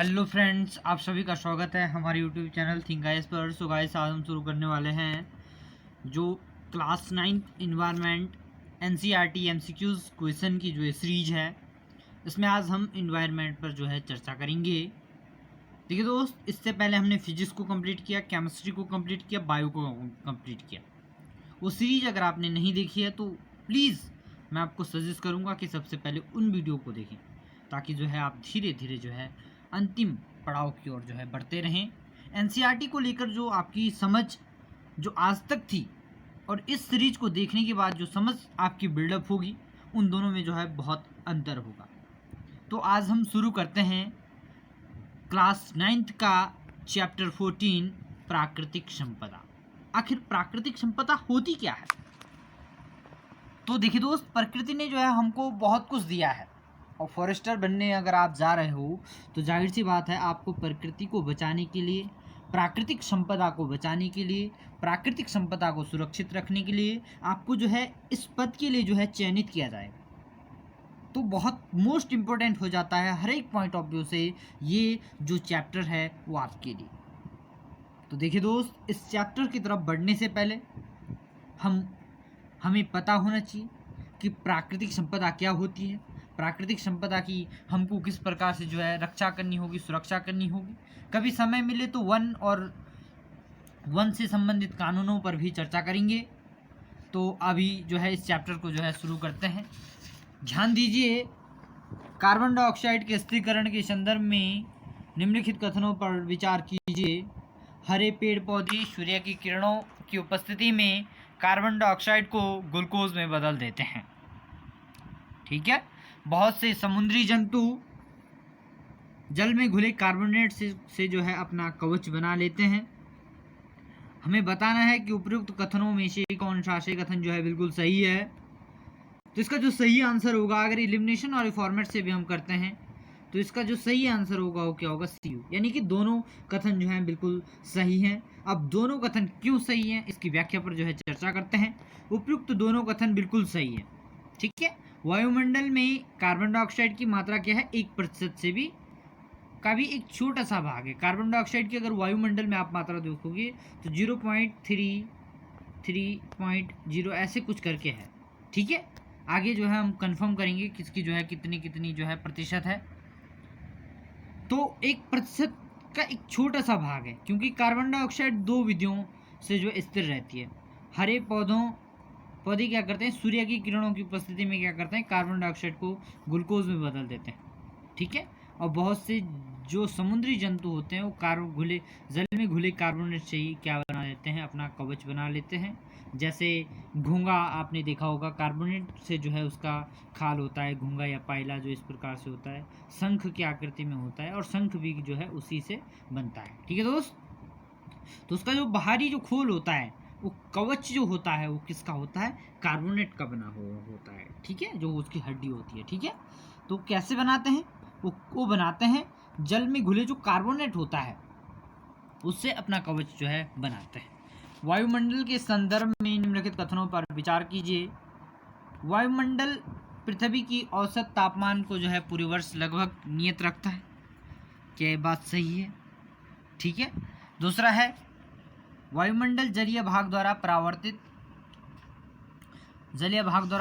Hello friends, आप सभी का स्वागत है हमारे यूट्यूब चैनल थिंक गाइस पर। सो गाइस, आज हम शुरू करने वाले हैं जो class 9 environment NCERT MCQs question की जो सीरीज है। इसमें आज हम इन्वायरमेंट पर जो है चर्चा करेंगे। देखिए दोस्त, इससे पहले हमने फिजिक्स को कंप्लीट किया, केमिस्ट्री को कंप्लीट किया, बायो को कंप्लीट किया। वो सीरीज अगर आपने नहीं देखी है तो प्लीज़ मैं आपको सजेस्ट करूँगा कि सबसे पहले उन वीडियो को देखें, ताकि जो है आप धीरे धीरे जो है अंतिम पड़ाव की ओर जो है बढ़ते रहें। एनसीईआरटी को लेकर जो आपकी समझ जो आज तक थी और इस सीरीज को देखने के बाद जो समझ आपकी बिल्डअप होगी, उन दोनों में जो है बहुत अंतर होगा। तो आज हम शुरू करते हैं क्लास 9th का चैप्टर 14 प्राकृतिक संपदा। आखिर प्राकृतिक संपदा होती क्या है? तो देखिए दोस्त, प्रकृति ने जो है हमको बहुत कुछ दिया है, और फॉरेस्टर बनने अगर आप जा रहे हो तो जाहिर सी बात है आपको प्रकृति को बचाने के लिए, प्राकृतिक संपदा को बचाने के लिए, प्राकृतिक संपदा को सुरक्षित रखने के लिए आपको जो है इस पद के लिए जो है चयनित किया जाएगा। तो बहुत मोस्ट इम्पोर्टेंट हो जाता है हर एक पॉइंट ऑफ व्यू से ये जो चैप्टर है वो आपके लिए। तो देखिए दोस्त, इस चैप्टर की तरफ बढ़ने से पहले हमें पता होना चाहिए कि प्राकृतिक संपदा क्या होती है, प्राकृतिक संपदा की हमको किस प्रकार से जो है रक्षा करनी होगी, सुरक्षा करनी होगी। कभी समय मिले तो वन और वन से संबंधित कानूनों पर भी चर्चा करेंगे। तो अभी जो है इस चैप्टर को जो है शुरू करते हैं। ध्यान दीजिए, कार्बन डाइऑक्साइड के स्थिरीकरण के संदर्भ में निम्नलिखित कथनों पर विचार कीजिए। हरे पेड़ पौधे सूर्य की किरणों की उपस्थिति में कार्बन डाइऑक्साइड को ग्लूकोज में बदल देते हैं। ठीक है। बहुत से समुद्री जंतु जल में घुले कार्बोनेट से जो है अपना कवच बना लेते हैं। हमें बताना है कि उपयुक्त कथनों में से कौन सा से कथन जो है बिल्कुल सही है। तो इसका जो सही आंसर होगा, अगर एलिमिनेशन और फॉर्मेट से भी हम करते हैं तो इसका जो सही आंसर होगा वो क्या होगा? सी यू, यानी कि दोनों कथन जो हैं बिल्कुल सही हैं। अब दोनों कथन क्यों सही हैं इसकी व्याख्या पर जो है चर्चा करते हैं। उपयुक्त दोनों कथन बिल्कुल सही है। ठीक है। वायुमंडल में कार्बन डाइऑक्साइड की मात्रा क्या है? 1% से भी का भी एक छोटा सा भाग है। कार्बन डाइऑक्साइड की अगर वायुमंडल में आप मात्रा देखोगे तो 0.3 ऐसे कुछ करके है। ठीक है। आगे जो है हम कंफर्म करेंगे किसकी जो है कितनी कितनी जो है प्रतिशत है। तो 1% का एक छोटा सा भाग है, क्योंकि कार्बन डाइऑक्साइड दो विधियों से जो स्थिर रहती है। हरे पौधे क्या करते हैं? सूर्य की किरणों की उपस्थिति में क्या करते हैं? कार्बन डाइऑक्साइड को ग्लूकोज में बदल देते हैं। ठीक है। और बहुत से जो समुद्री जंतु होते हैं वो जल में घुले कार्बोनेट से ही क्या बना लेते हैं? अपना कवच बना लेते हैं। जैसे घोंगा आपने देखा होगा, कार्बोनेट से जो है उसका खाल होता है, घोंगा या पायला जो इस प्रकार से होता है, शंख की आकृति में होता है, और शंख भी जो है उसी से बनता है। ठीक है दोस्त। तो उसका जो बाहरी जो खोल होता है, वो कवच जो होता है वो किसका होता है? कार्बोनेट का बना हुआ होता है। ठीक है, जो उसकी हड्डी होती है। ठीक है। तो कैसे बनाते हैं? वो बनाते हैं जल में घुले जो कार्बोनेट होता है उससे अपना कवच जो है बनाते हैं। वायुमंडल के संदर्भ में निम्नलिखित कथनों पर विचार कीजिए। वायुमंडल पृथ्वी की औसत तापमान को जो है पूरे वर्ष लगभग नियत रखता है। क्या ये बात सही है? ठीक है। दूसरा है, वायुमंडल जलीय भाग द्वारा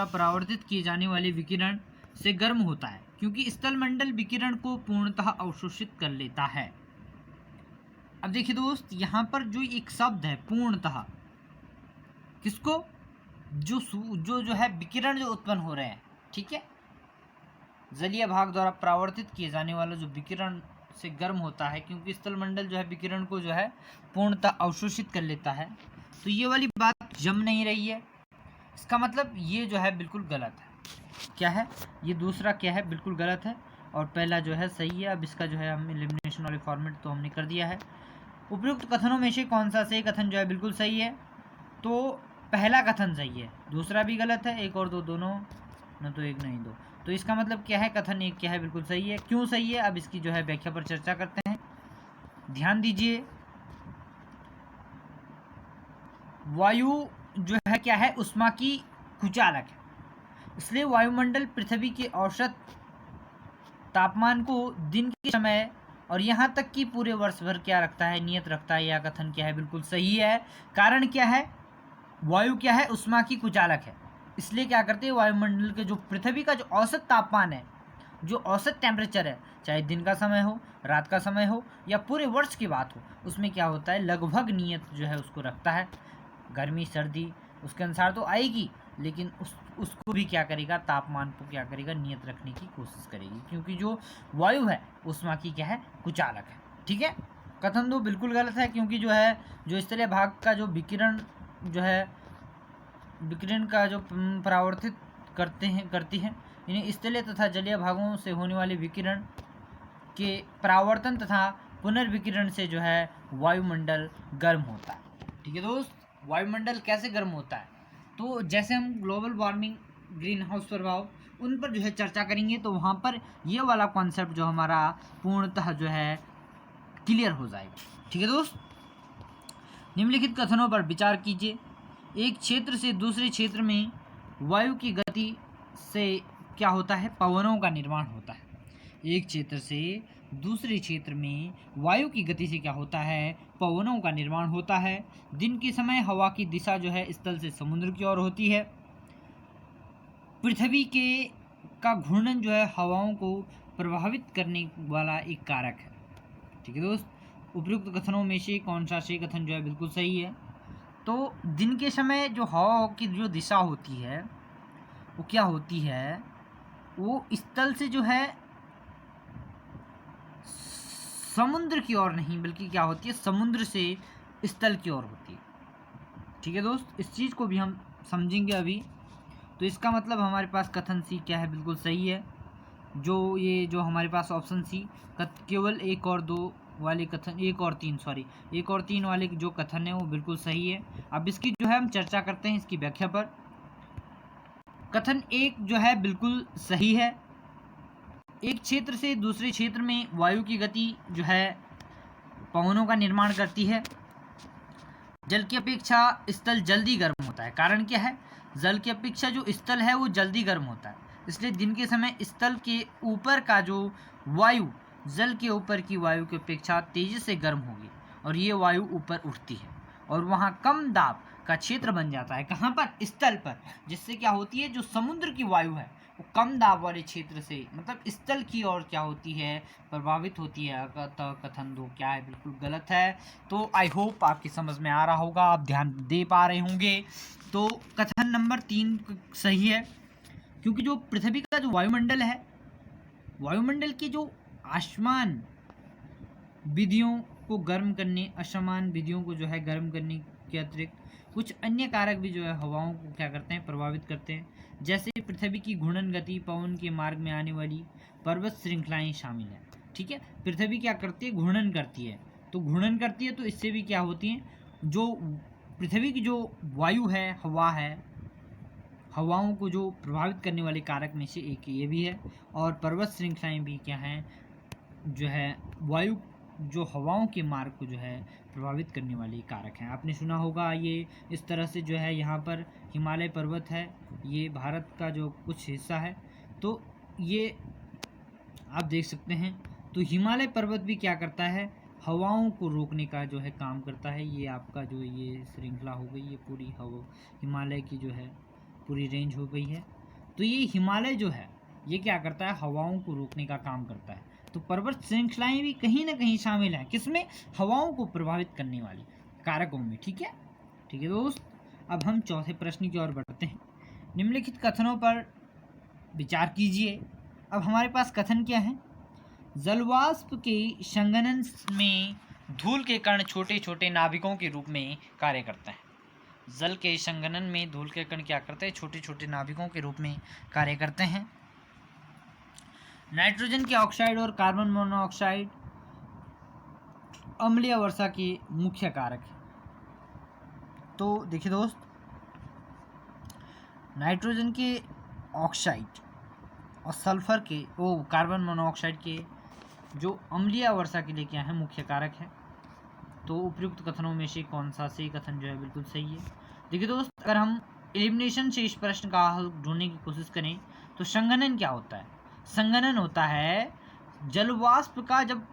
परावर्तित किए जाने वाले विकिरण से गर्म होता है, क्योंकि स्थलमंडल विकिरण को पूर्णतः अवशोषित कर लेता है। अब देखिए दोस्त, यहाँ पर जो एक शब्द है पूर्णतः, किसको? जो है विकिरण जो उत्पन्न हो रहे हैं। ठीक है। जलीय भाग द्वारा परावर्तित किए जाने वाला जो विकिरण से गर्म होता है, क्योंकि स्थलमंडल जो है विकिरण को जो है पूर्णतः अवशोषित कर लेता है। तो ये वाली बात जम नहीं रही है। इसका मतलब ये जो है बिल्कुल गलत है। क्या है? ये दूसरा क्या है? बिल्कुल गलत है, और पहला जो है सही है। अब इसका जो है हम एलिमिनेशन वाले फॉर्मेट तो हमने कर दिया है। उपयुक्त कथनों में से कौन सा सही कथन जो है बिल्कुल सही है? तो पहला कथन सही है, दूसरा भी गलत है। एक और दो, दोनों न तो एक नहीं दो। तो इसका मतलब क्या है? कथन एक क्या है? बिल्कुल सही है। क्यों सही है? अब इसकी जो है व्याख्या पर चर्चा करते हैं। ध्यान दीजिए, वायु जो है क्या है? ऊष्मा की कुचालक है, इसलिए वायुमंडल पृथ्वी के औसत तापमान को दिन के समय और यहाँ तक कि पूरे वर्ष भर क्या रखता है, नियत रखता है। यह कथन क्या है, बिल्कुल सही है। कारण क्या है, वायु क्या है, उष्मा की कुचालक है। इसलिए क्या करते हैं, वायुमंडल के जो पृथ्वी का जो औसत तापमान है, जो औसत टेम्परेचर है, चाहे दिन का समय हो, रात का समय हो या पूरे वर्ष की बात हो, उसमें क्या होता है, लगभग नियत जो है उसको रखता है। गर्मी सर्दी उसके अनुसार तो आएगी, लेकिन उसको भी क्या करेगा, तापमान को क्या करेगा, नियत रखने की कोशिश करेगी, क्योंकि जो वायु है उष्मा की क्या है, कुचालक है। ठीक है, कथन 2 बिल्कुल गलत है, क्योंकि जो है जो स्थलीय भाग का जो विकिरण जो है, विकिरण का जो परावर्तित करती है, इन्हें स्थलीय तथा जलीय भागों से होने वाले विकिरण के परावर्तन तथा पुनर्विकिरण से जो है वायुमंडल गर्म होता है। ठीक है दोस्त, वायुमंडल कैसे गर्म होता है, तो जैसे हम ग्लोबल वार्मिंग, ग्रीन हाउस प्रभाव, उन पर जो है चर्चा करेंगे, तो वहाँ पर ये वाला कॉन्सेप्ट जो हमारा पूर्णतः जो है क्लियर हो जाएगा। ठीक है दोस्त, निम्नलिखित कथनों पर विचार कीजिए। एक क्षेत्र से दूसरे क्षेत्र में वायु की गति से क्या होता है, पवनों का निर्माण होता है। एक क्षेत्र से दूसरे क्षेत्र में वायु की गति से क्या होता है, पवनों का निर्माण होता है। दिन के समय हवा की दिशा जो है स्थल से समुद्र की ओर होती है। पृथ्वी के का घूर्णन जो है हवाओं को प्रभावित करने वाला एक कारक है। ठीक है दोस्त, उपयुक्त कथनों में से कौन सा से कथन जो है बिल्कुल सही है। तो दिन के समय जो हवा की जो दिशा होती है वो क्या होती है, वो स्थल से जो है समुद्र की ओर नहीं, बल्कि क्या होती है, समुद्र से स्थल की ओर होती है। ठीक है दोस्त, इस चीज़ को भी हम समझेंगे अभी। तो इसका मतलब हमारे पास कथन सी क्या है, बिल्कुल सही है। जो ये जो हमारे पास ऑप्शन सी केवल 1 और 2 वाले कथन, 1 और 3 सॉरी 1 और 3 वाले जो कथन है वो बिल्कुल सही है। अब इसकी जो है हम चर्चा करते हैं, इसकी व्याख्या पर। कथन 1 जो है बिल्कुल सही है। एक क्षेत्र से दूसरे क्षेत्र में वायु की गति जो है पवनों का निर्माण करती है। जल की अपेक्षा स्थल जल्दी गर्म होता है। कारण क्या है, जल की अपेक्षा जो स्थल है वो जल्दी गर्म होता है, इसलिए दिन के समय स्थल के ऊपर का जो वायु जल के ऊपर की वायु की अपेक्षा तेजी से गर्म होगी और ये वायु ऊपर उठती है और वहाँ कम दाब का क्षेत्र बन जाता है। कहाँ पर, स्थल पर, जिससे क्या होती है, जो समुद्र की वायु है वो कम दाब वाले क्षेत्र से, मतलब स्थल की ओर क्या होती है, प्रभावित होती है। तो कथन 2 क्या है, बिल्कुल गलत है। तो आई होप आपकी समझ में आ रहा होगा, आप ध्यान दे पा रहे होंगे। तो कथन नंबर 3 सही है, क्योंकि जो पृथ्वी का जो वायुमंडल है, वायुमंडल की जो आसमान विधियों को गर्म करने, असमान विधियों को जो है गर्म करने के अतिरिक्त कुछ अन्य कारक भी जो है हवाओं को क्या करते हैं, प्रभावित करते हैं। जैसे पृथ्वी की घूर्णन गति, पवन के मार्ग में आने वाली पर्वत श्रृंखलाएं शामिल हैं। ठीक है, पृथ्वी क्या करती है, घूर्णन करती है। तो घूर्णन करती है तो इससे भी क्या होती है, जो पृथ्वी की जो वायु है, हवा है, हवाओं को जो प्रभावित करने वाले कारक में से एक ये भी है। और पर्वत श्रृंखलाएं भी क्या हैं, जो है वायु जो हवाओं के मार्ग को जो है प्रभावित करने वाले कारक हैं। आपने सुना होगा ये इस तरह से जो है, यहाँ पर हिमालय पर्वत है, ये भारत का जो कुछ हिस्सा है, तो ये आप देख सकते हैं। तो हिमालय पर्वत भी क्या करता है, हवाओं को रोकने का जो है काम करता है। ये आपका जो ये श्रृंखला हो गई, ये पूरी हवा हिमालय की जो है पूरी रेंज हो गई है। तो ये हिमालय जो है ये क्या करता है, हवाओं को रोकने का काम करता है। तो पर्वत श्रृंखलाएं भी कहीं ना कहीं शामिल हैं, किसमें, हवाओं को प्रभावित करने वाली कारकों में। ठीक है, ठीक है दोस्त, अब हम चौथे प्रश्न की ओर बढ़ते हैं। निम्नलिखित कथनों पर विचार कीजिए। अब हमारे पास कथन क्या है, जलवाष्प के संघनन में धूल के कण छोटे छोटे नाभिकों के रूप में कार्य करते हैं। जल के संघनन में धूल के कण क्या करते हैं, छोटे छोटे नाभिकों के रूप में कार्य करते हैं। नाइट्रोजन के ऑक्साइड और कार्बन मोनोऑक्साइड अम्लीय वर्षा के मुख्य कारक है। तो देखिए दोस्त, नाइट्रोजन के ऑक्साइड और सल्फर के कार्बन मोनोऑक्साइड के जो अम्लीय वर्षा के लिए क्या है, मुख्य कारक है। तो उपयुक्त कथनों में से कौन सा सही कथन जो है बिल्कुल सही है। देखिए दोस्त, अगर हम एलिमिनेशन से इस प्रश्न का हल ढूंढने की कोशिश करें तो संघनन क्या होता है, संघनन होता है जलवाष्प का जब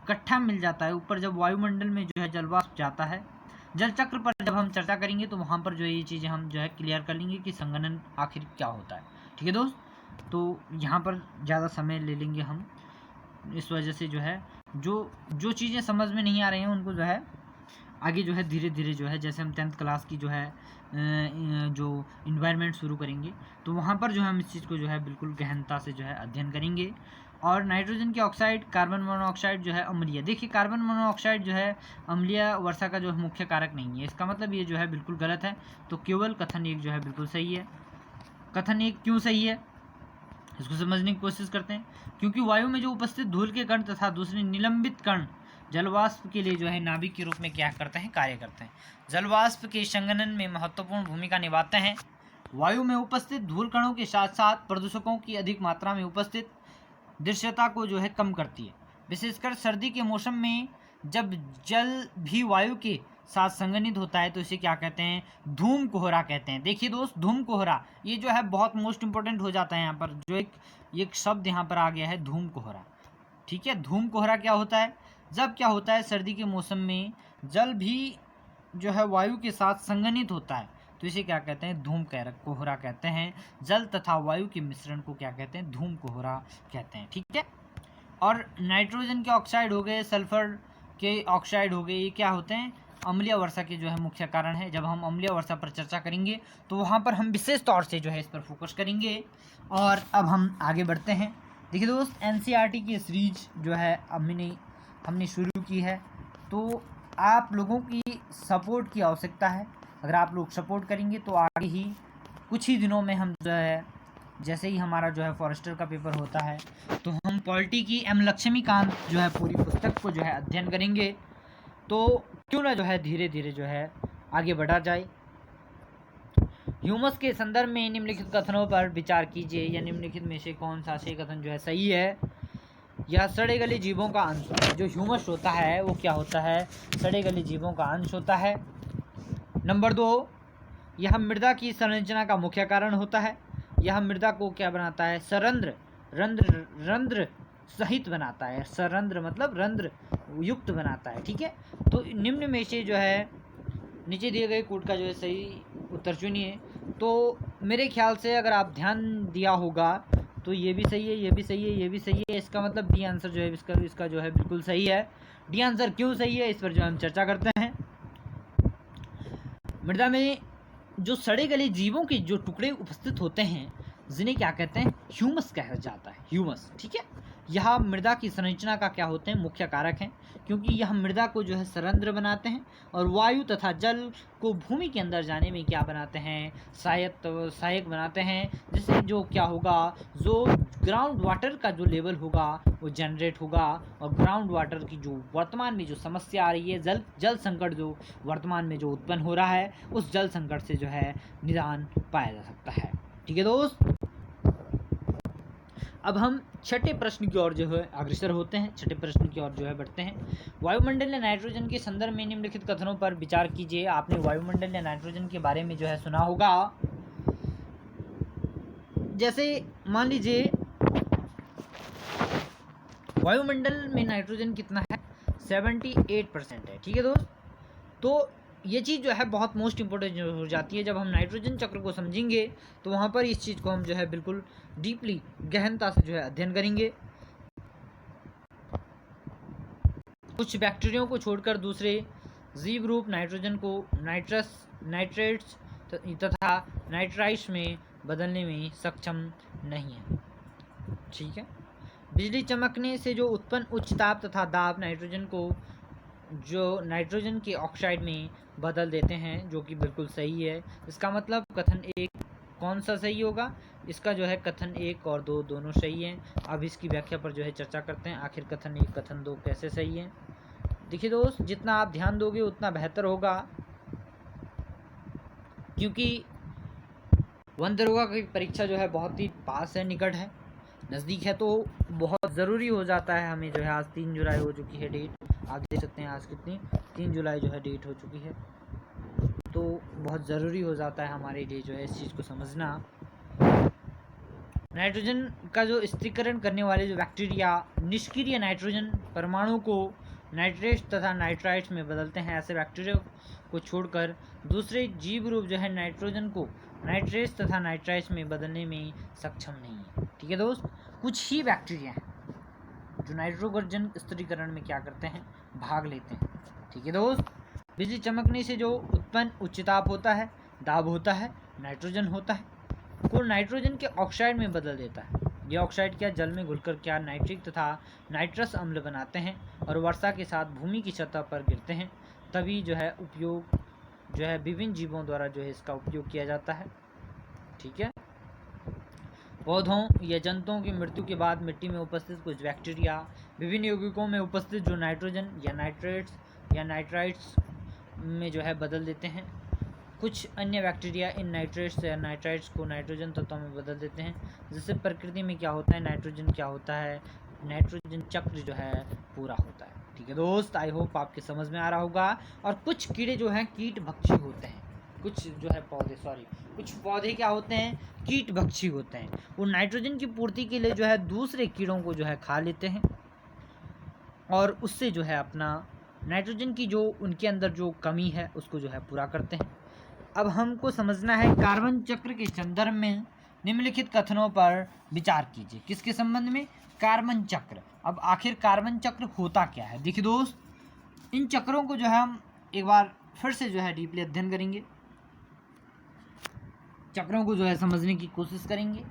इकट्ठा मिल जाता है ऊपर, जब वायुमंडल में जो है जलवाष्प जाता है। जल चक्र पर जब हम चर्चा करेंगे तो वहाँ पर जो है ये चीज़ें हम जो है क्लियर कर लेंगे कि संघनन आखिर क्या होता है। ठीक है दोस्त, तो यहाँ पर ज़्यादा समय ले लेंगे हम, इस वजह से जो है जो चीज़ें समझ में नहीं आ रही हैं उनको जो है आगे जो है धीरे धीरे जो है, जैसे हम 10th क्लास की जो है जो इन्वायरमेंट शुरू करेंगे तो वहाँ पर जो है हम इस चीज़ को जो है बिल्कुल गहनता से जो है अध्ययन करेंगे। और नाइट्रोजन की ऑक्साइड, कार्बन मोनोऑक्साइड जो है अम्लीय। देखिए कार्बन मोनोऑक्साइड जो है अम्लीय वर्षा का जो है मुख्य कारक नहीं है, इसका मतलब ये जो है बिल्कुल गलत है। तो केवल कथन एक जो है बिल्कुल सही है। कथन एक क्यों सही है इसको समझने की कोशिश करते हैं। क्योंकि वायु में जो उपस्थित धूल के कण तथा दूसरे निलंबित कण जलवाष्प के लिए जो है नाभिक के रूप में क्या करते हैं, कार्य करते हैं। जलवाष्प के संघनन में महत्वपूर्ण भूमिका निभाते हैं। वायु में उपस्थित धूल कणों के साथ साथ प्रदूषकों की अधिक मात्रा में उपस्थित दृश्यता को जो है कम करती है। विशेषकर सर्दी के मौसम में जब जल भी वायु के साथ संघनित होता है तो इसे क्या कहते हैं, धूम कोहरा कहते हैं। देखिए दोस्त, धूम कोहरा ये जो है बहुत मोस्ट इंपॉर्टेंट हो जाता है। यहाँ पर जो एक शब्द यहाँ पर आ गया है धूम कोहरा। ठीक है, धूम कोहरा क्या होता है, जब क्या होता है सर्दी के मौसम में जल भी जो है वायु के साथ संघनित होता है तो इसे क्या कहते हैं, धूम कोहरा कहते हैं। जल तथा वायु के मिश्रण को क्या कहते हैं, धूम कोहरा कहते हैं। ठीक है, और नाइट्रोजन के ऑक्साइड हो गए, सल्फर के ऑक्साइड हो गए, ये क्या होते हैं, अम्लीय वर्षा के जो है मुख्य कारण है। जब हम अम्लीय वर्षा पर चर्चा करेंगे तो वहाँ पर हम विशेष तौर से जो है इस पर फोकस करेंगे। और अब हम आगे बढ़ते हैं। देखिए दोस्त, एनसीईआरटी की सीरीज जो है हमने शुरू की है, तो आप लोगों की सपोर्ट की आवश्यकता है। अगर आप लोग सपोर्ट करेंगे तो आगे ही कुछ ही दिनों में हम जो है, जैसे ही हमारा जो है फॉरेस्टर का पेपर होता है तो हम पॉलिटी की एम लक्ष्मीकांत जो है पूरी पुस्तक को जो है अध्ययन करेंगे। तो क्यों ना जो है धीरे धीरे जो है आगे बढ़ा जाए। ह्यूमस के संदर्भ में निम्नलिखित कथनों पर विचार कीजिए, या निम्नलिखित में से कौन सा से कथन जो है सही है। यह सड़े गले जीवों का अंश होता है। जो ह्यूमस होता है वो क्या होता है, सड़े गले जीवों का अंश होता है। नंबर 2, यह मृदा की संरचना का मुख्य कारण होता है। यह मृदा को क्या बनाता है, रंध्र सहित बनाता है। सरंध्र मतलब रंध्र युक्त बनाता है। ठीक है, तो निम्न में से जो है नीचे दिए गए कोड का जो है सही उत्तर चुनिए। तो मेरे ख्याल से अगर आप ध्यान दिया होगा तो ये भी सही है, ये भी सही है, ये भी सही है। इसका मतलब डी आंसर जो है इसका जो है बिल्कुल सही है। डी आंसर क्यों सही है इस पर जो हम चर्चा करते हैं। मृदा में जो सड़े गले जीवों के जो टुकड़े उपस्थित होते हैं जिन्हें क्या कहते हैं, ह्यूमस कहा जाता है, ह्यूमस। ठीक है, यह मृदा की संरचना का क्या होते हैं, मुख्य कारक हैं, क्योंकि यह मृदा को जो है सरंध्र बनाते हैं और वायु तथा जल को भूमि के अंदर जाने में क्या बनाते हैं, सहायक बनाते हैं। जिससे जो क्या होगा, जो ग्राउंड वाटर का जो लेवल होगा वो जनरेट होगा, और ग्राउंड वाटर की जो वर्तमान में जो समस्या आ रही है, जल संकट जो वर्तमान में जो उत्पन्न हो रहा है, उस जल संकट से जो है निदान पाया जा सकता है। ठीक है दोस्त, अब हम छठे प्रश्न की ओर जो है अग्रसर होते हैं, छठे प्रश्न की ओर जो है बढ़ते हैं। वायुमंडल या नाइट्रोजन के संदर्भ में निम्नलिखित कथनों पर विचार कीजिए। आपने वायुमंडल या नाइट्रोजन के बारे में जो है सुना होगा। जैसे मान लीजिए वायुमंडल में नाइट्रोजन कितना है, 78% है। ठीक है दोस्त, तो ये चीज़ जो है बहुत मोस्ट इंपॉर्टेंट हो जाती है। जब हम नाइट्रोजन चक्र को समझेंगे तो वहाँ पर इस चीज़ को हम जो है बिल्कुल डीपली गहनता से जो है अध्ययन करेंगे। कुछ बैक्टीरियाओं को छोड़कर दूसरे जीव रूप नाइट्रोजन को नाइट्रेट्स तथा नाइट्राइट्स में बदलने में सक्षम नहीं है। ठीक है, बिजली चमकने से जो उत्पन्न उच्च ताप तथा दाब नाइट्रोजन को जो नाइट्रोजन के ऑक्साइड में बदल देते हैं, जो कि बिल्कुल सही है। इसका मतलब कथन एक कौन सा सही होगा, इसका जो है कथन 1 और 2 दोनों सही हैं। अब इसकी व्याख्या पर जो है चर्चा करते हैं, आखिर कथन 1 कथन 2 कैसे सही है। देखिए दोस्त, जितना आप ध्यान दोगे उतना बेहतर होगा, क्योंकि वन दरोगा की परीक्षा जो है बहुत ही पास है, निकट है, नज़दीक है, तो बहुत ज़रूरी हो जाता है हमें जो है। आज 3 जुलाई हो चुकी है डेट, आप देख सकते हैं आज कितनी 3 जुलाई जो है डेट हो चुकी है, तो बहुत ज़रूरी हो जाता है हमारे लिए जो है इस चीज़ को समझना। नाइट्रोजन का जो स्थिरीकरण करने वाले जो बैक्टीरिया निष्क्रिय नाइट्रोजन परमाणु को नाइट्रेट्स तथा नाइट्राइट्स में बदलते हैं। ऐसे बैक्टीरिया को छोड़कर दूसरे जीव रूप जो है नाइट्रोजन को नाइट्रेट्स तथा नाइट्राइट्स में बदलने में सक्षम नहीं है। ठीक है दोस्त, कुछ ही बैक्टीरिया हैं जो नाइट्रोजन स्थिरीकरण में क्या करते हैं, भाग लेते हैं। ठीक है दोस्त, बिजली चमकने से जो उत्पन्न उच्च ताप होता है, दाब होता है, नाइट्रोजन होता है, को नाइट्रोजन के ऑक्साइड में बदल देता है। ये ऑक्साइड क्या जल में घुलकर क्या नाइट्रिक तथा नाइट्रस अम्ल बनाते हैं और वर्षा के साथ भूमि की सतह पर गिरते हैं। तभी जो है उपयोग जो है विभिन्न जीवों द्वारा जो है इसका उपयोग किया जाता है। ठीक है, पौधों या जंतुओं की मृत्यु के बाद मिट्टी में उपस्थित कुछ बैक्टीरिया विभिन्न यौगिकों में उपस्थित जो नाइट्रोजन या नाइट्रेट्स या नाइट्राइट्स में जो है बदल देते हैं। कुछ अन्य बैक्टीरिया इन नाइट्रेट्स या नाइट्राइट्स को नाइट्रोजन तत्वों में बदल देते हैं। जिससे प्रकृति में क्या होता है, नाइट्रोजन क्या होता है, नाइट्रोजन चक्र जो है पूरा होता है। ठीक है दोस्त, आई होप आपके समझ में आ रहा होगा। और कुछ कीड़े जो हैं कीट भक्षी होते हैं, कुछ जो है कुछ पौधे क्या होते हैं, कीट भक्षी होते हैं। वो नाइट्रोजन की पूर्ति के लिए जो है दूसरे कीड़ों को जो है खा लेते हैं और उससे जो है अपना नाइट्रोजन की जो उनके अंदर जो कमी है उसको जो है पूरा करते हैं। अब हमको समझना है कार्बन चक्र के संदर्भ में निम्नलिखित कथनों पर विचार कीजिए। किसके संबंध में, कार्बन चक्र। अब आखिर कार्बन चक्र होता क्या है। देखिए दोस्त, इन चक्रों को जो है हम एक बार फिर से जो है डीपली अध्ययन करेंगे, चक्रों को जो है समझने की कोशिश करेंगे।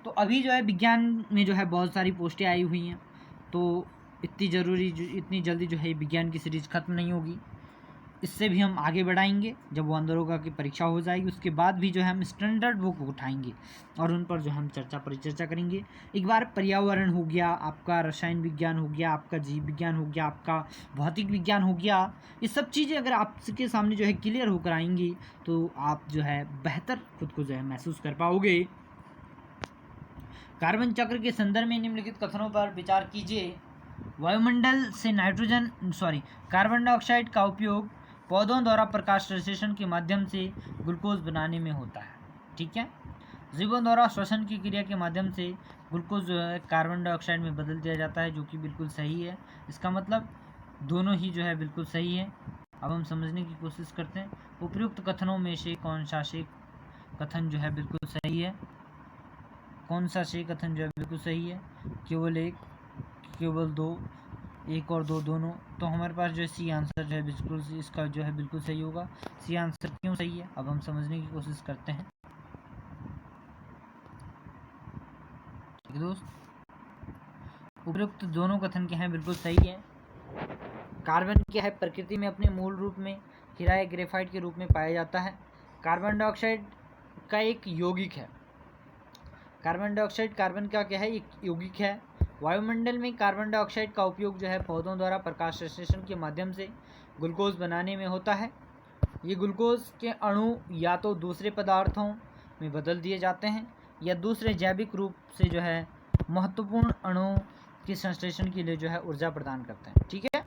तो अभी जो है विज्ञान में जो है बहुत सारी पोस्टें आई हुई हैं, तो इतनी जल्दी जो है विज्ञान की सीरीज खत्म नहीं होगी। इससे भी हम आगे बढ़ाएंगे। जब वो अंदर होगा की परीक्षा हो जाएगी उसके बाद भी जो है हम स्टैंडर्ड बुक उठाएंगे और उन पर जो हम परिचर्चा करेंगे। एक बार पर्यावरण हो गया, आपका रसायन विज्ञान हो गया, आपका जीव विज्ञान हो गया, आपका भौतिक विज्ञान हो गया, ये सब चीज़ें अगर आपके सामने जो है क्लियर होकर आएंगी तो आप जो है बेहतर खुद को जो है महसूस कर पाओगे। कार्बन चक्र के संदर्भ में निम्नलिखित कथनों पर विचार कीजिए। वायुमंडल से कार्बन डाइऑक्साइड का उपयोग पौधों द्वारा प्रकाश संश्लेषण के माध्यम से ग्लूकोज बनाने में होता है। ठीक है, जीवों द्वारा श्वसन की क्रिया के माध्यम से ग्लूकोज जो है कार्बन डाइऑक्साइड में बदल दिया जाता है, जो कि बिल्कुल सही है। इसका मतलब दोनों ही जो है बिल्कुल सही है। अब हम समझने की कोशिश करते हैं, उपयुक्त कथनों में से कौन सा से कथन जो है बिल्कुल सही है, कौन सा से कथन जो है बिल्कुल सही है। केवल एक, केवल दो, एक और दो दोनों। तो हमारे पास जो है सी आंसर जो है बिल्कुल इसका जो है बिल्कुल सही होगा। सी आंसर क्यों सही है, अब हम समझने की कोशिश करते हैं। ठीक है दोस्त, उपयुक्त दोनों कथन क्या हैं, बिल्कुल सही है। कार्बन क्या है, प्रकृति में अपने मूल रूप में हीरा या ग्रेफाइट के रूप में पाया जाता है। कार्बन डाइऑक्साइड का एक यौगिक है। कार्बन डाइऑक्साइड कार्बन का क्या है, एक यौगिक है। वायुमंडल में कार्बन डाइऑक्साइड का उपयोग जो है पौधों द्वारा प्रकाश संश्लेषण के माध्यम से ग्लूकोज बनाने में होता है। ये ग्लूकोज के अणु या तो दूसरे पदार्थों में बदल दिए जाते हैं या दूसरे जैविक रूप से जो है महत्वपूर्ण अणुओं के संश्लेषण के लिए जो है ऊर्जा प्रदान करते हैं। ठीक है,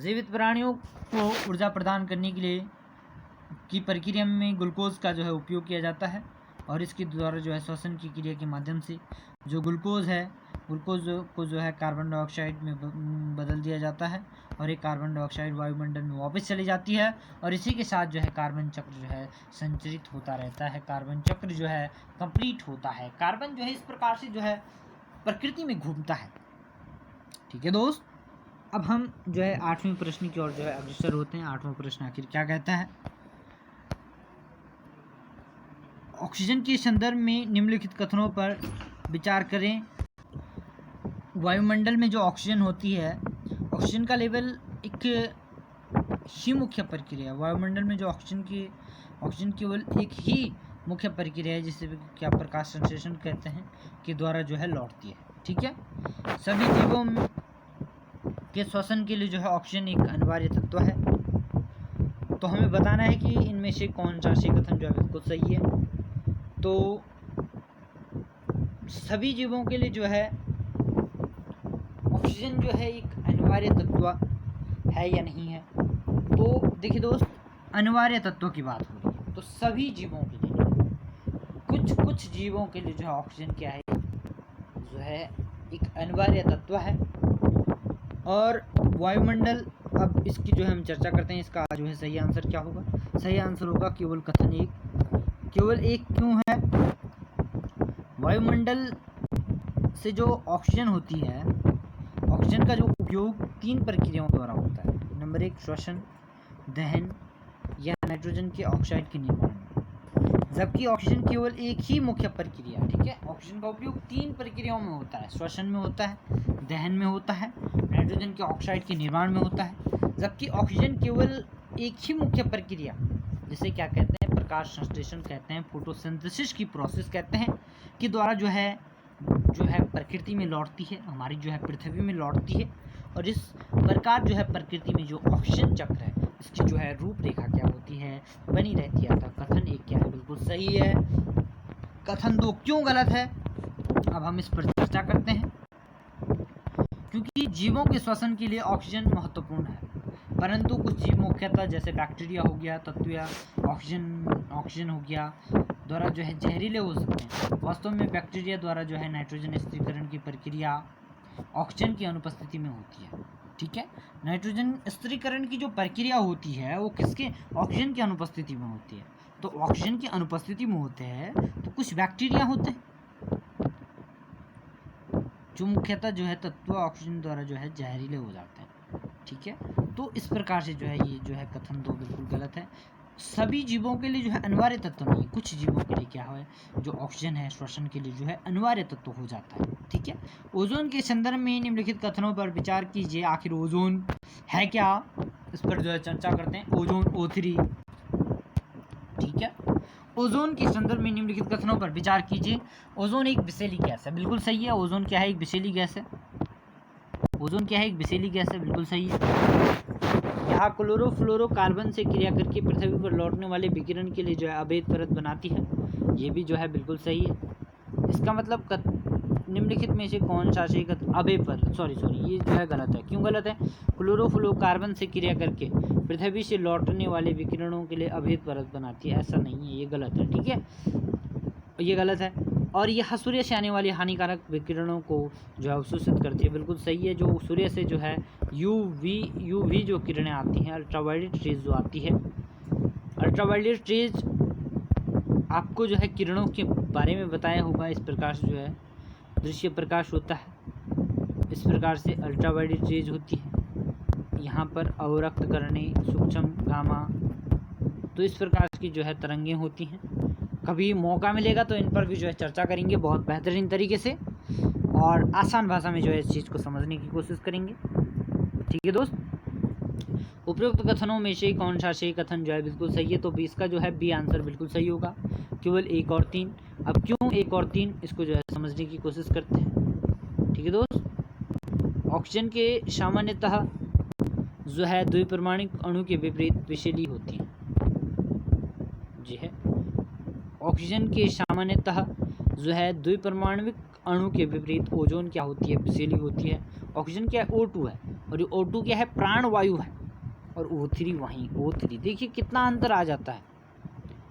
जीवित प्राणियों को ऊर्जा प्रदान करने के लिए की प्रक्रिया में ग्लूकोज का जो है उपयोग किया जाता है और इसके द्वारा जो है श्वसन की क्रिया के माध्यम से जो ग्लूकोज है, ग्लूकोज को जो है कार्बन डाइऑक्साइड में बदल दिया जाता है और एक कार्बन डाइऑक्साइड वायुमंडल में वापस चली जाती है और इसी के साथ जो है कार्बन चक्र जो है संचरित होता रहता है। कार्बन चक्र जो है कंप्लीट होता है। कार्बन जो है इस प्रकार से जो है प्रकृति में घूमता है। ठीक है दोस्त, अब हम जो है 8वें प्रश्न की ओर जो है अग्रसर होते हैं। 8वां प्रश्न आखिर क्या कहता है, ऑक्सीजन के संदर्भ में निम्नलिखित कथनों पर विचार करें। वायुमंडल में जो ऑक्सीजन होती है, ऑक्सीजन का लेवल एक ही मुख्य प्रक्रिया है। वायुमंडल में जो ऑक्सीजन केवल एक ही मुख्य प्रक्रिया है जिसे क्या प्रकाश संश्लेषण कहते हैं के द्वारा जो है लौटती है। ठीक है, सभी जीवों के श्वसन के लिए जो है ऑक्सीजन एक अनिवार्य तत्व है। तो हमें बताना है कि इनमें से कौन सा से कथन जो है बिल्कुल सही है। तो सभी जीवों के लिए जो है ऑक्सीजन जो है एक अनिवार्य तत्व है या नहीं है। तो देखिए दोस्त, अनिवार्य तत्व की बात हो रही है तो सभी जीवों के लिए, कुछ कुछ जीवों के लिए जो है ऑक्सीजन क्या है, जो है एक अनिवार्य तत्व है। और वायुमंडल, अब इसकी जो है हम चर्चा करते हैं, इसका जो है सही आंसर क्या होगा। सही आंसर होगा केवल कथन एक। केवल एक क्यों है? वायुमंडल से जो ऑक्सीजन होती है, ऑक्सीजन का जो उपयोग 3 प्रक्रियाओं द्वारा होता है। नंबर 1 श्वसन, दहन या नाइट्रोजन के ऑक्साइड के निर्माण में। जबकि ऑक्सीजन केवल एक ही मुख्य प्रक्रिया, ठीक है, ऑक्सीजन का उपयोग 3 प्रक्रियाओं में होता है। श्वसन में होता है, दहन में होता है, नाइट्रोजन के ऑक्साइड के निर्माण में होता है। जबकि ऑक्सीजन केवल एक ही मुख्य प्रक्रिया, जिसे क्या कहते हैं, प्रकाश संश्लेषण कहते हैं, फोटोसिंथेसिस की प्रोसेस कहते हैं, के द्वारा जो है प्रकृति में लौटती है, हमारी जो है पृथ्वी में लौटती है। और इस प्रकार जो है प्रकृति में जो ऑक्सीजन चक्र है, इसकी जो है रूपरेखा क्या होती है, बनी रहती है। अतः कथन एक क्या है, बिल्कुल सही है। कथन 2 क्यों गलत है, अब हम इस पर चर्चा करते हैं। क्योंकि जीवों के श्वसन के लिए ऑक्सीजन महत्वपूर्ण है, परंतु कुछ जीव मुख्यतः जैसे बैक्टीरिया हो गया, तत्व ऑक्सीजन हो गया द्वारा जो है जहरीले हो सकते हैं। वास्तव में बैक्टीरिया द्वारा जो है नाइट्रोजन स्थिरीकरण की प्रक्रिया ऑक्सीजन की अनुपस्थिति में होती है, ठीक है। नाइट्रोजन स्थिरीकरण की जो प्रक्रिया होती है वो किसके, ऑक्सीजन की अनुपस्थिति में होती है। तो ऑक्सीजन की अनुपस्थिति में होते हैं तो कुछ बैक्टीरिया होते हैं जो मुख्यतः जो है तत्व ऑक्सीजन द्वारा जो है जहरीले हो जाते हैं, ठीक है। तो इस प्रकार से जो है ये जो है कथन 2 बिल्कुल गलत है। सभी जीवों के लिए जो है अनिवार्य तत्व नहीं, कुछ जीवों के लिए क्या है, जो ऑक्सीजन है श्वसन के लिए जो है अनिवार्य तत्व हो जाता है, ठीक है। ओजोन के संदर्भ में निम्नलिखित कथनों पर विचार कीजिए। आखिर ओजोन है क्या, इस पर जो है चर्चा करते हैं। ओजोन O3, ठीक है। ओजोन के संदर्भ में निम्नलिखित कथनों पर विचार कीजिए। ओजोन एक विषैली गैस है, बिल्कुल सही है। ओजोन क्या है, एक विषैली गैस है। ओजोन क्या है, एक विषैली गैस है, बिल्कुल सही है। यह क्लोरोफ्लोरोकार्बन से क्रिया करके पृथ्वी पर लौटने वाले विकिरण के लिए जो है अभेद परत बनाती है, ये भी जो है बिल्कुल सही है। इसका मतलब निम्नलिखित में से कौन सा सही अभेद परत, सॉरी ये जो है गलत है। क्यों गलत है, क्लोरोफ्लोरोकार्बन से क्रिया करके पृथ्वी से लौटने वाले विकिरणों के लिए अभेद परत बनाती है, ऐसा नहीं है, ये गलत है, ठीक है, ये गलत है। और यह सूर्य से आने वाले हानिकारक विकिरणों को जो है अवशोषित करती है, बिल्कुल सही है। जो सूर्य से जो है यूवी जो किरणें आती हैं, अल्ट्रावायलेट रेज जो आती है, अल्ट्रावायलेट रेज आपको जो है किरणों के बारे में बताया होगा। इस प्रकार से जो है दृश्य प्रकाश होता है, इस प्रकार से अल्ट्रावायलेट रेज होती है। यहाँ पर अवरक्तकरणें, सूक्ष्म गामा, तो इस प्रकार की जो है तरंगें होती हैं। कभी मौका मिलेगा तो इन पर भी जो है चर्चा करेंगे बहुत बेहतरीन तरीके से, और आसान भाषा में जो है इस चीज़ को समझने की कोशिश करेंगे, ठीक है दोस्त। उपयुक्त कथनों में से कौन सा सही कथन जो है बिल्कुल सही है, तो 20 का जो है बी आंसर बिल्कुल सही होगा। केवल 1 और 3। अब क्यों 1 और 3, इसको जो है समझने की कोशिश करते हैं, ठीक है दोस्त। ऑक्सीजन के सामान्यतः जो है द्विपरमाणुक अणु के विपरीत विषैली होती हैं, जी है। ऑक्सीजन के सामान्यतः जो है द्विपरमाणुक अणु के विपरीत ओजोन क्या होती है, विषैली होती है। ऑक्सीजन क्या है, O2 है, और ये O2 क्या है, प्राणवायु है। और O3 वहीं, O3 देखिए कितना अंतर आ जाता है।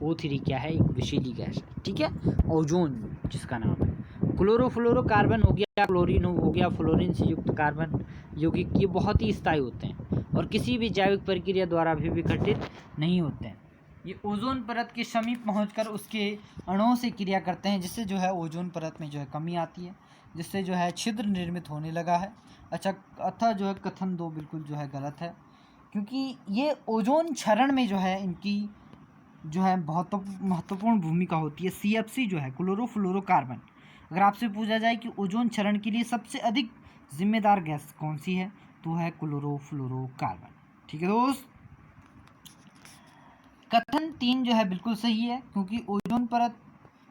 O3 क्या है, एक विषैली गैस है, ठीक है। ओजोन जिसका नाम है। क्लोरोफ्लोरोकार्बन हो गया, क्लोरीन हो गया, फ्लोरीन से युक्त कार्बन यौगिक, ये बहुत ही स्थायी होते हैं और किसी भी जैविक प्रक्रिया द्वारा भी विघटित नहीं होते हैं। ये ओजोन परत के समीप पहुंचकर उसके अणुओं से क्रिया करते हैं, जिससे जो है ओजोन परत में जो है कमी आती है, जिससे जो है छिद्र निर्मित होने लगा है। अच्छा, अतः जो है कथन 2 बिल्कुल जो है गलत है, क्योंकि ये ओजोन क्षरण में जो है इनकी जो है बहुत महत्वपूर्ण भूमिका होती है। CFC जो है, क्लोरोफ्लोरोकार्बन, अगर आपसे पूछा जाए कि ओजोन क्षरण के लिए सबसे अधिक जिम्मेदार गैस कौन सी है, तो है क्लोरोफ्लोरोकार्बन, ठीक है दोस्त। कथन 3 जो है बिल्कुल सही है, क्योंकि ओजोन परत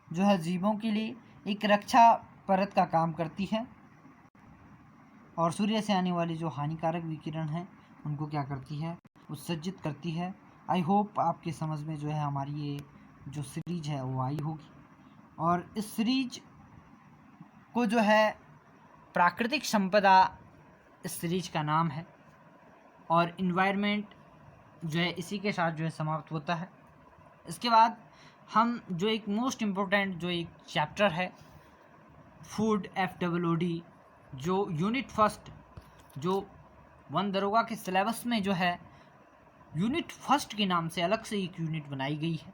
जो है जीवों के लिए एक रक्षा परत का काम करती है, और सूर्य से आने वाली जो हानिकारक विकिरण है उनको क्या करती है, उत्सर्जित करती है। आई होप आपके समझ में जो है हमारी ये जो सीरीज है वो आई होगी, और इस सीरीज को जो है प्राकृतिक संपदा इस सीरीज का नाम है, और इन्वायरमेंट जो है इसी के साथ जो है समाप्त होता है। इसके बाद हम जो एक मोस्ट इम्पोर्टेंट जो एक चैप्टर है फूड FWD, जो यूनिट फर्स्ट, जो वन दरोगा के सिलेबस में जो है यूनिट फर्स्ट के नाम से अलग से एक यूनिट बनाई गई है,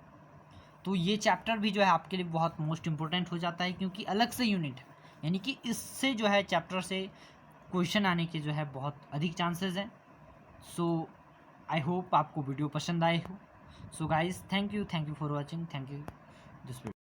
तो ये चैप्टर भी जो है आपके लिए बहुत मोस्ट इम्पोर्टेंट हो जाता है, क्योंकि अलग से यूनिट है, यानी कि इससे जो है चैप्टर से क्वेश्चन आने के जो है बहुत अधिक चांसेस हैं। सो आई होप आपको वीडियो पसंद आए हो। So guys thank you for watching, thank you this video.